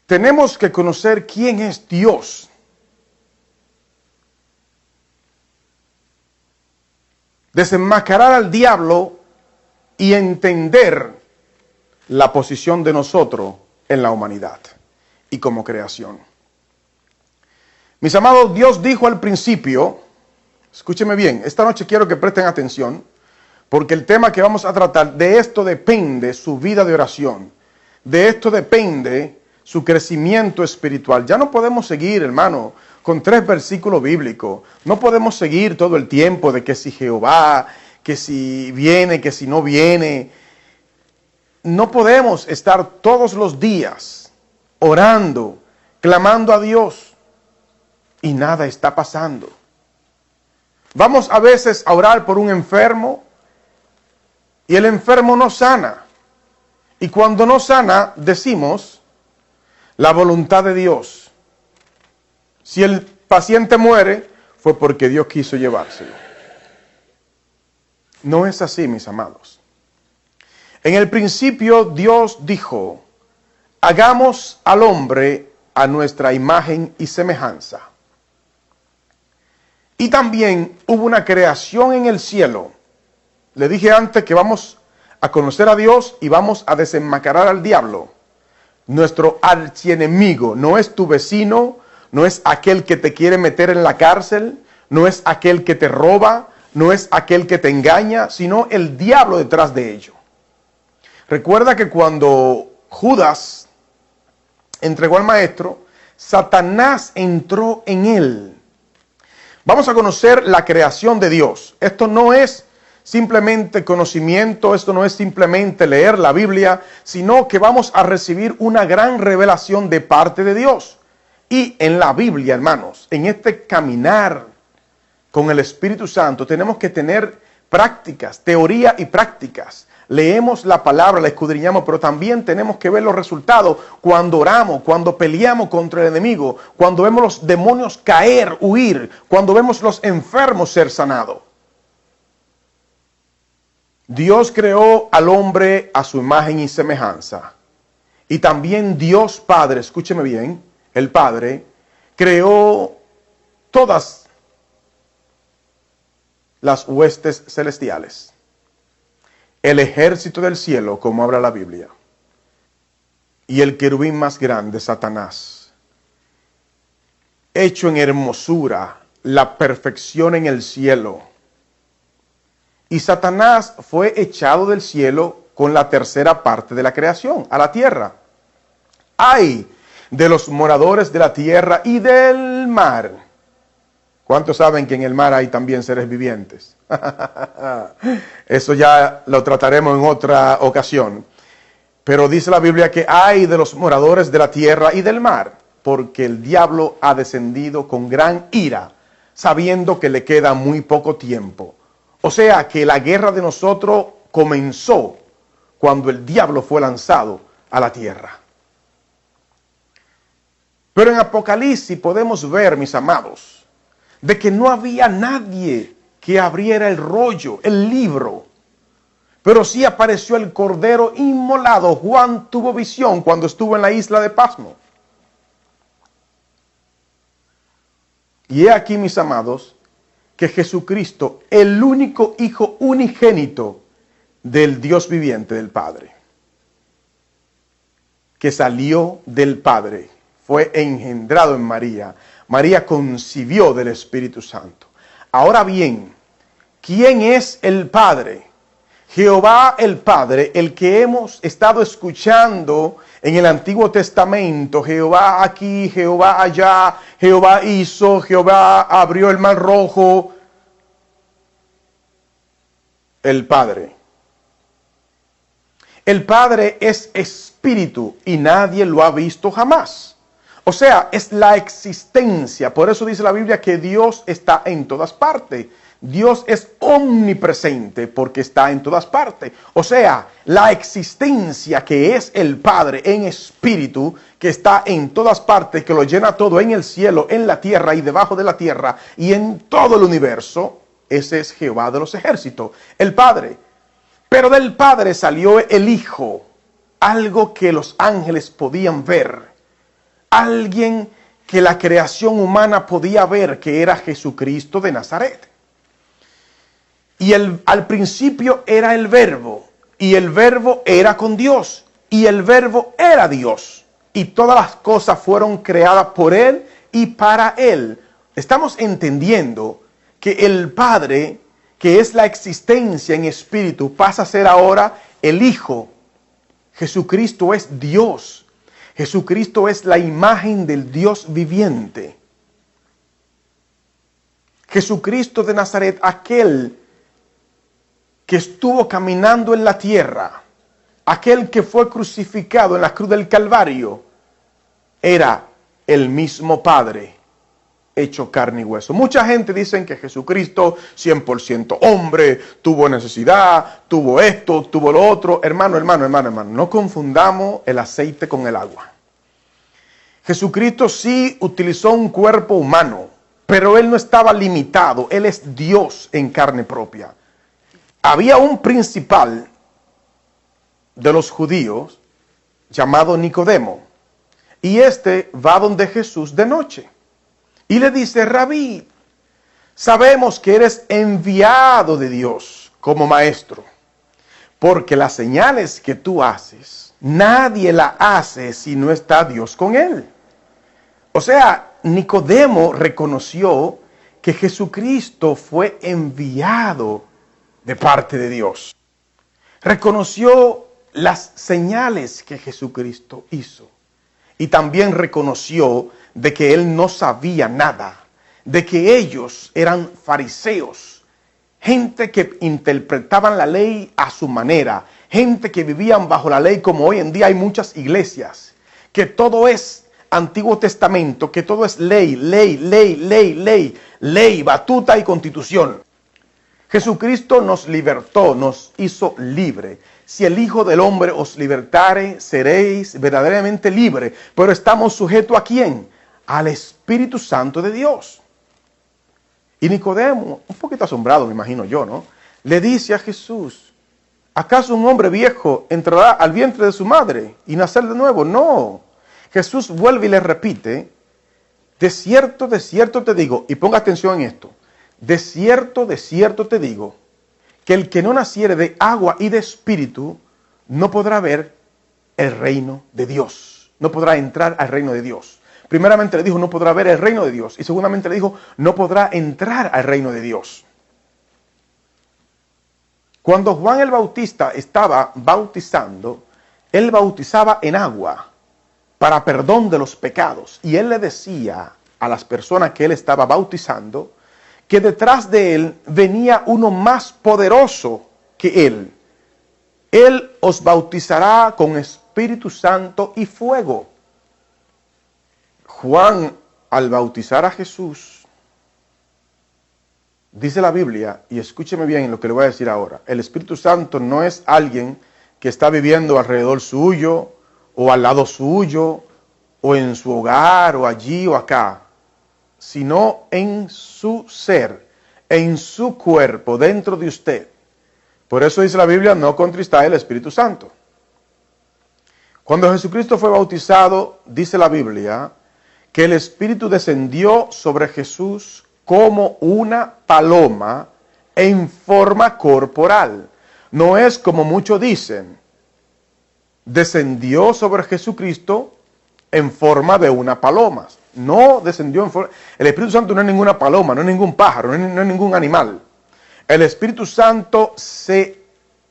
Tenemos que conocer quién es Dios. Desenmascarar al diablo y entender la posición de nosotros en la humanidad y como creación. Mis amados, Dios dijo al principio, escúcheme bien, esta noche quiero que presten atención, porque el tema que vamos a tratar, de esto depende su vida de oración, de esto depende su crecimiento espiritual. Ya no podemos seguir, hermano, con 3 versículos bíblicos. No podemos seguir todo el tiempo de que si Jehová, que si viene, que si no viene. No podemos estar todos los días orando, clamando a Dios y nada está pasando. Vamos a veces a orar por un enfermo y el enfermo no sana. Y cuando no sana, decimos la voluntad de Dios. Si el paciente muere, fue porque Dios quiso llevárselo. No es así, mis amados. En el principio Dios dijo, hagamos al hombre a nuestra imagen y semejanza. Y también hubo una creación en el cielo. Le dije antes que vamos a conocer a Dios y vamos a desenmascarar al diablo. Nuestro archienemigo no es tu vecino, no es aquel que te quiere meter en la cárcel, no es aquel que te roba, no es aquel que te engaña, sino el diablo detrás de ello. Recuerda que cuando Judas entregó al maestro, Satanás entró en él. Vamos a conocer la creación de Dios. Esto no es simplemente conocimiento, esto no es simplemente leer la Biblia, sino que vamos a recibir una gran revelación de parte de Dios. Y en la Biblia, hermanos, en este caminar con el Espíritu Santo, tenemos que tener prácticas, teoría y prácticas. Leemos la palabra, la escudriñamos, pero también tenemos que ver los resultados cuando oramos, cuando peleamos contra el enemigo, cuando vemos los demonios caer, huir, cuando vemos los enfermos ser sanados. Dios creó al hombre a su imagen y semejanza. Y también Dios Padre, escúcheme bien, el Padre, creó todas las huestes celestiales. El ejército del cielo, como habla la Biblia, y el querubín más grande, Satanás, hecho en hermosura, la perfección en el cielo. Y Satanás fue echado del cielo con la tercera parte de la creación, a la tierra. ¡Ay de los moradores de la tierra y del mar! ¿Cuántos saben que en el mar hay también seres vivientes? Eso ya lo trataremos en otra ocasión. Pero dice la Biblia que hay de los moradores de la tierra y del mar, porque el diablo ha descendido con gran ira, sabiendo que le queda muy poco tiempo. O sea que la guerra de nosotros comenzó cuando el diablo fue lanzado a la tierra. Pero en Apocalipsis podemos ver, mis amados, de que no había nadie que abriera el rollo, el libro. Pero sí apareció el Cordero inmolado. Juan tuvo visión cuando estuvo en la isla de Pasmo. Y he aquí, mis amados, que Jesucristo, el único Hijo unigénito del Dios viviente, del Padre, que salió del Padre, fue engendrado en María. María concibió del Espíritu Santo. Ahora bien, ¿quién es el Padre? Jehová el Padre, el que hemos estado escuchando en el Antiguo Testamento. Jehová aquí, Jehová allá, Jehová hizo, Jehová abrió el mar rojo. El Padre. El Padre es espíritu y nadie lo ha visto jamás. O sea, es la existencia. Por eso dice la Biblia que Dios está en todas partes. Dios es omnipresente porque está en todas partes. O sea, la existencia que es el Padre en espíritu, que está en todas partes, que lo llena todo en el cielo, en la tierra y debajo de la tierra y en todo el universo, ese es Jehová de los ejércitos, el Padre. Pero del Padre salió el Hijo, algo que los ángeles podían ver. alguien que la creación humana podía ver, que era Jesucristo de Nazaret. Y al principio era el Verbo, y el Verbo era con Dios, y el Verbo era Dios. Y todas las cosas fueron creadas por Él y para Él. Estamos entendiendo que el Padre, que es la existencia en espíritu, pasa a ser ahora el Hijo. Jesucristo es Dios. Jesucristo es la imagen del Dios viviente. Jesucristo de Nazaret, aquel que estuvo caminando en la tierra, aquel que fue crucificado en la cruz del Calvario, era el mismo Padre hecho carne y hueso. Mucha gente dice que Jesucristo, 100% hombre, tuvo necesidad, tuvo esto, tuvo lo otro. Hermano, no confundamos el aceite con el agua. Jesucristo sí utilizó un cuerpo humano, pero Él no estaba limitado. Él es Dios en carne propia. Había un principal de los judíos llamado Nicodemo, y este va donde Jesús de noche y le dice: Rabí, sabemos que eres enviado de Dios como maestro, porque las señales que tú haces, nadie las hace si no está Dios con él. O sea, Nicodemo reconoció que Jesucristo fue enviado de parte de Dios. Reconoció las señales que Jesucristo hizo. Y también reconoció de que él no sabía nada, de que ellos eran fariseos, gente que interpretaban la ley a su manera, gente que vivían bajo la ley, como hoy en día hay muchas iglesias, que todo es Antiguo Testamento, que todo es ley, batuta y constitución. Jesucristo nos libertó, nos hizo libre. Si el Hijo del Hombre os libertare, seréis verdaderamente libres. Pero estamos sujetos ¿a quién? Al Espíritu Santo de Dios. Y Nicodemo, un poquito asombrado me imagino yo, ¿no? Le dice a Jesús: ¿acaso un hombre viejo entrará al vientre de su madre y nacer de nuevo? No. Jesús vuelve y le repite: de cierto te digo, y ponga atención en esto, de cierto te digo, que el que no naciere de agua y de espíritu no podrá ver el reino de Dios. No podrá entrar al reino de Dios. Primeramente le dijo: no podrá ver el reino de Dios. Y segundamente le dijo: no podrá entrar al reino de Dios. Cuando Juan el Bautista estaba bautizando, él bautizaba en agua para perdón de los pecados. Y él le decía a las personas que él estaba bautizando que detrás de él venía uno más poderoso que él. Él os bautizará con Espíritu Santo y fuego. Juan, al bautizar a Jesús, dice la Biblia, y escúcheme bien lo que le voy a decir ahora, el Espíritu Santo no es alguien que está viviendo alrededor suyo, o al lado suyo, o en su hogar, o allí o acá, sino en su ser, en su cuerpo, dentro de usted. Por eso dice la Biblia: no contristáis el Espíritu Santo. Cuando Jesucristo fue bautizado, dice la Biblia, que el Espíritu descendió sobre Jesús como una paloma en forma corporal. No es como muchos dicen, descendió sobre Jesucristo en forma de una paloma. No descendió en forma... El Espíritu Santo no es ninguna paloma, no es ningún pájaro, no es ningún animal. El Espíritu Santo se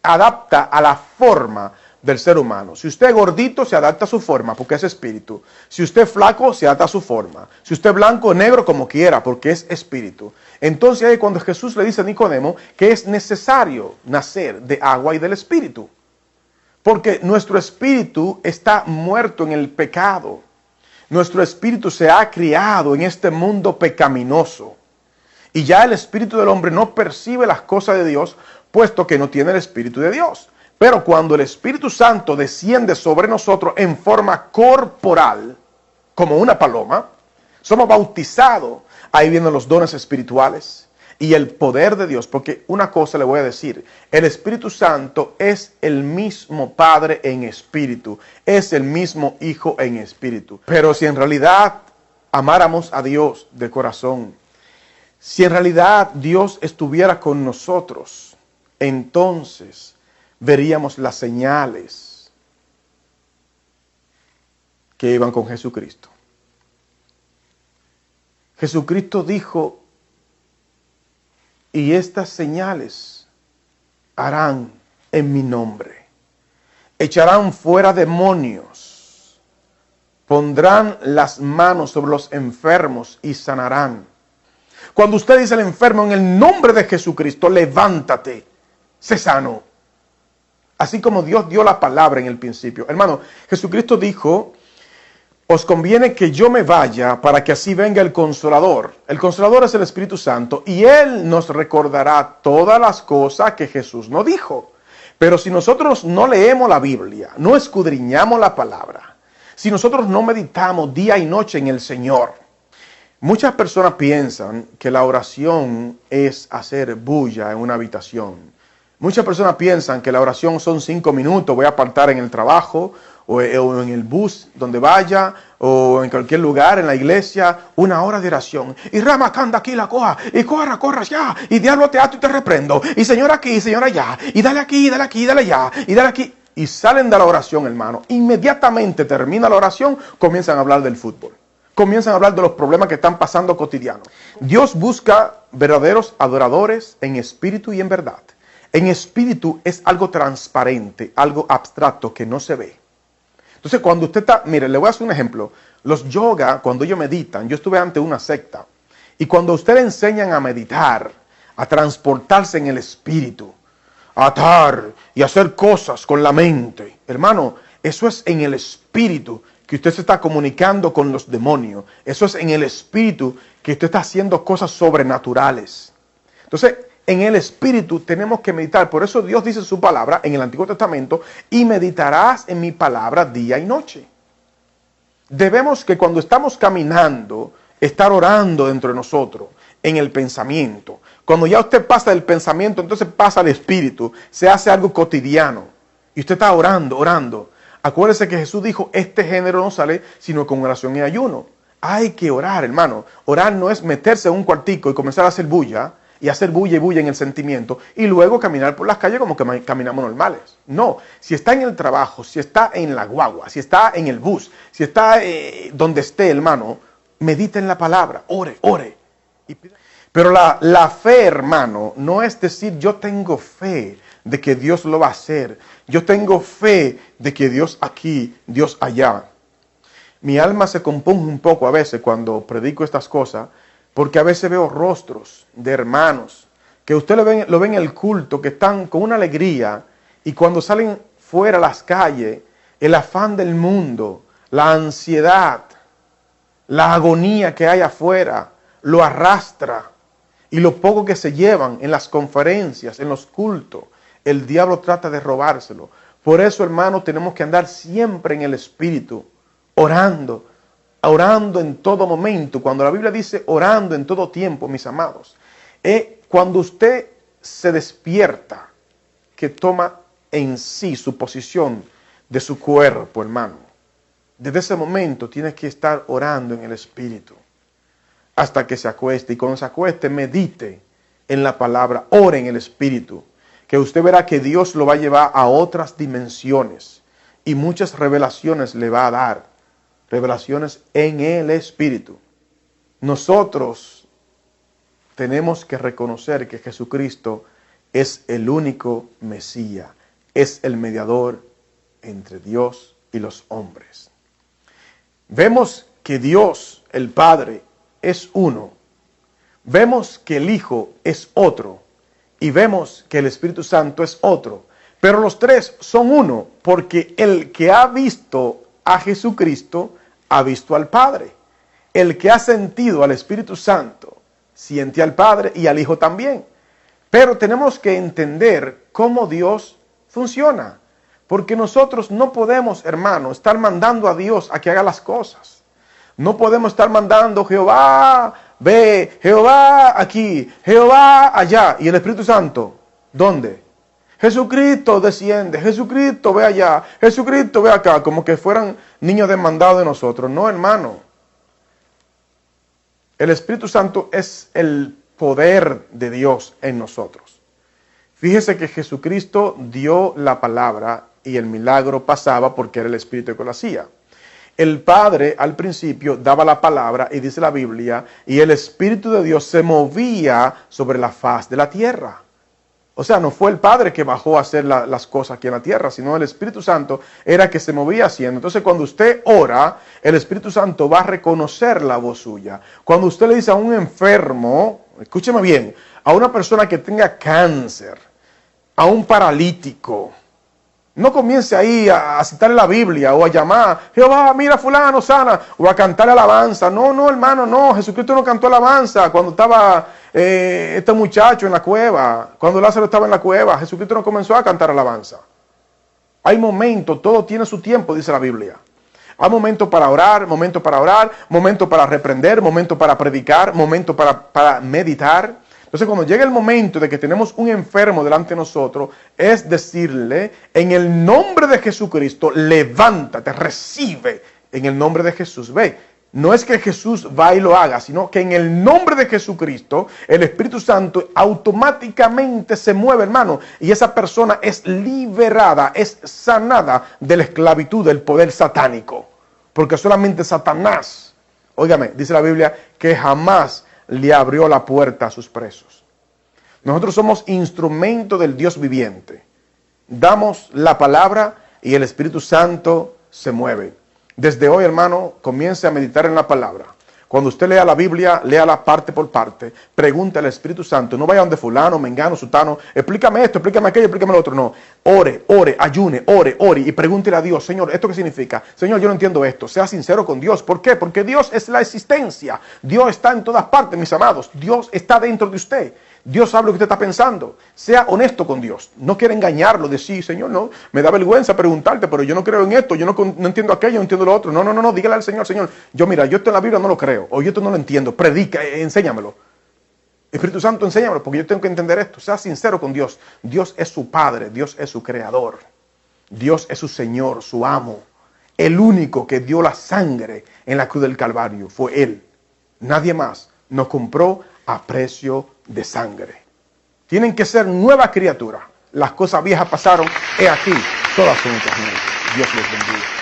adapta a la forma del ser humano. Si usted es gordito, se adapta a su forma, porque es espíritu. Si usted es flaco, se adapta a su forma. Si usted es blanco o negro, como quiera, porque es espíritu. Entonces ahí cuando Jesús le dice a Nicodemo que es necesario nacer de agua y del espíritu. Porque nuestro espíritu está muerto en el pecado. Nuestro espíritu se ha criado en este mundo pecaminoso. Y ya el espíritu del hombre no percibe las cosas de Dios, puesto que no tiene el espíritu de Dios. Pero cuando el Espíritu Santo desciende sobre nosotros en forma corporal, como una paloma, somos bautizados. Ahí vienen los dones espirituales. y el poder de Dios, porque una cosa le voy a decir, el Espíritu Santo es el mismo Padre en espíritu, es el mismo Hijo en espíritu. Pero si en realidad amáramos a Dios de corazón, si en realidad Dios estuviera con nosotros, entonces veríamos las señales que iban con Jesucristo. Jesucristo dijo, y estas señales harán en mi nombre. Echarán fuera demonios, pondrán las manos sobre los enfermos y sanarán. Cuando usted dice al enfermo, en el nombre de Jesucristo, levántate, sé sano. Así como Dios dio la palabra en el principio. Hermano, Jesucristo dijo, os conviene que yo me vaya para que así venga el Consolador. El Consolador es el Espíritu Santo y Él nos recordará todas las cosas que Jesús nos dijo. Pero si nosotros no leemos la Biblia, no escudriñamos la palabra, si nosotros no meditamos día y noche en el Señor, muchas personas piensan que la oración es hacer bulla en una habitación. Muchas personas piensan que la oración son 5 minutos, voy a apartar en el trabajo, o en el bus donde vaya, o en cualquier lugar, en la iglesia, 1 hora de oración. Y rama canda aquí la coja, y corra ya, y diablo te ato y te reprendo, y señor aquí, y señor allá, y dale aquí, dale aquí, dale allá, y dale aquí. Y salen de la oración, hermano. Inmediatamente termina la oración, comienzan a hablar del fútbol. Comienzan a hablar de los problemas que están pasando cotidianos. Dios busca verdaderos adoradores en espíritu y en verdad. En espíritu es algo transparente, algo abstracto que no se ve. Entonces, cuando usted está, mire, le voy a hacer un ejemplo. Los yoga, cuando ellos meditan, yo estuve ante una secta, y cuando ustedes enseñan a meditar, a transportarse en el espíritu, a atar y hacer cosas con la mente, hermano, eso es en el espíritu que usted se está comunicando con los demonios. Eso es en el espíritu que usted está haciendo cosas sobrenaturales. Entonces, en el espíritu tenemos que meditar. Por eso Dios dice en su palabra en el Antiguo Testamento, y meditarás en mi palabra día y noche. Debemos que cuando estamos caminando, estar orando dentro de nosotros, en el pensamiento. Cuando ya usted pasa del pensamiento, entonces pasa al espíritu, se hace algo cotidiano. Y usted está orando. Acuérdese que Jesús dijo, este género no sale sino con oración y ayuno. Hay que orar, hermano. Orar no es meterse en un cuartico y comenzar a hacer bulla, y hacer bulla y bulla en el sentimiento, y luego caminar por las calles como que caminamos normales. No, si está en el trabajo, si está en la guagua, si está en el bus, si está donde esté, hermano, medite en la palabra, ore. Pero la fe, hermano, no es decir yo tengo fe de que Dios lo va a hacer, yo tengo fe de que Dios aquí, Dios allá. Mi alma se compunge un poco a veces cuando predico estas cosas, porque a veces veo rostros de hermanos que usted lo ve en el culto, que están con una alegría, y cuando salen fuera a las calles, el afán del mundo, la ansiedad, la agonía que hay afuera, lo arrastra. Y lo poco que se llevan en las conferencias, en los cultos, el diablo trata de robárselo. Por eso, hermano, tenemos que andar siempre en el espíritu, orando en todo momento. Cuando la Biblia dice orando en todo tiempo, mis amados, cuando usted se despierta, que toma en sí su posición de su cuerpo, hermano. Desde ese momento tiene que estar orando en el espíritu hasta que se acueste. Y cuando se acueste, medite en la palabra, ore en el espíritu, que usted verá que Dios lo va a llevar a otras dimensiones y muchas revelaciones le va a dar. Revelaciones en el espíritu. Nosotros tenemos que reconocer que Jesucristo es el único Mesías, es el mediador entre Dios y los hombres. Vemos que Dios, el Padre, es uno. Vemos que el Hijo es otro. Y vemos que el Espíritu Santo es otro. Pero los tres son uno, porque el que ha visto a Jesucristo ha visto al Padre. El que ha sentido al Espíritu Santo siente al Padre y al Hijo también. Pero tenemos que entender cómo Dios funciona. Porque nosotros no podemos, hermano, estar mandando a Dios a que haga las cosas. No podemos estar mandando, Jehová, ve Jehová aquí, Jehová allá. ¿Y el Espíritu Santo? ¿Dónde? Jesucristo desciende, Jesucristo ve allá, Jesucristo ve acá, como que fueran niños demandados de nosotros. No, hermano. El Espíritu Santo es el poder de Dios en nosotros. Fíjese que Jesucristo dio la palabra y el milagro pasaba porque era el Espíritu que lo hacía. El Padre al principio daba la palabra y dice la Biblia, y el Espíritu de Dios se movía sobre la faz de la tierra. O sea, no fue el Padre que bajó a hacer las cosas aquí en la tierra, sino el Espíritu Santo era que se movía haciendo. Entonces, cuando usted ora, el Espíritu Santo va a reconocer la voz suya. Cuando usted le dice a un enfermo, escúcheme bien, a una persona que tenga cáncer, a un paralítico, no comience ahí a citarle la Biblia o a llamar, Jehová, mira fulano, sana, o a cantar alabanza. No, hermano, no. Jesucristo no cantó alabanza cuando estaba este muchacho en la cueva, cuando Lázaro estaba en la cueva. Jesucristo no comenzó a cantar alabanza. Hay momentos, todo tiene su tiempo, dice la Biblia. Hay momentos para orar, momentos para reprender, momentos para predicar, momentos para meditar. Entonces, cuando llega el momento de que tenemos un enfermo delante de nosotros, es decirle, en el nombre de Jesucristo, levántate, recibe en el nombre de Jesús. Ve, no es que Jesús va y lo haga, sino que en el nombre de Jesucristo, el Espíritu Santo automáticamente se mueve, hermano, y esa persona es liberada, es sanada de la esclavitud del poder satánico. Porque solamente Satanás, óigame, dice la Biblia, que jamás le abrió la puerta a sus presos. Nosotros somos instrumento del Dios viviente. Damos la palabra y el Espíritu Santo se mueve. Desde hoy, hermano, comience a meditar en la palabra. Cuando usted lea la Biblia, léala parte por parte. Pregunte al Espíritu Santo. No vaya donde fulano, mengano, sutano. Explícame esto, explícame aquello, explícame lo otro. No. Ore, ayune, ore y pregúntele a Dios. Señor, ¿esto qué significa? Señor, yo no entiendo esto. Sea sincero con Dios. ¿Por qué? Porque Dios es la existencia. Dios está en todas partes, mis amados. Dios está dentro de usted. Dios sabe lo que usted está pensando. Sea honesto con Dios. No quiera engañarlo, decir, Señor, no, me da vergüenza preguntarte, pero yo no creo en esto, yo no entiendo aquello, no entiendo lo otro. No, dígale al Señor, Señor, yo esto en la Biblia no lo creo, o yo esto no lo entiendo. Predica, enséñamelo. Espíritu Santo, enséñamelo, porque yo tengo que entender esto. Sea sincero con Dios. Dios es su Padre, Dios es su Creador. Dios es su Señor, su amo. El único que dio la sangre en la cruz del Calvario fue Él. Nadie más nos compró a precio de sangre. Tienen que ser nueva criatura. Las cosas viejas pasaron, he aquí, todas son hechas nuevas. Dios les bendiga.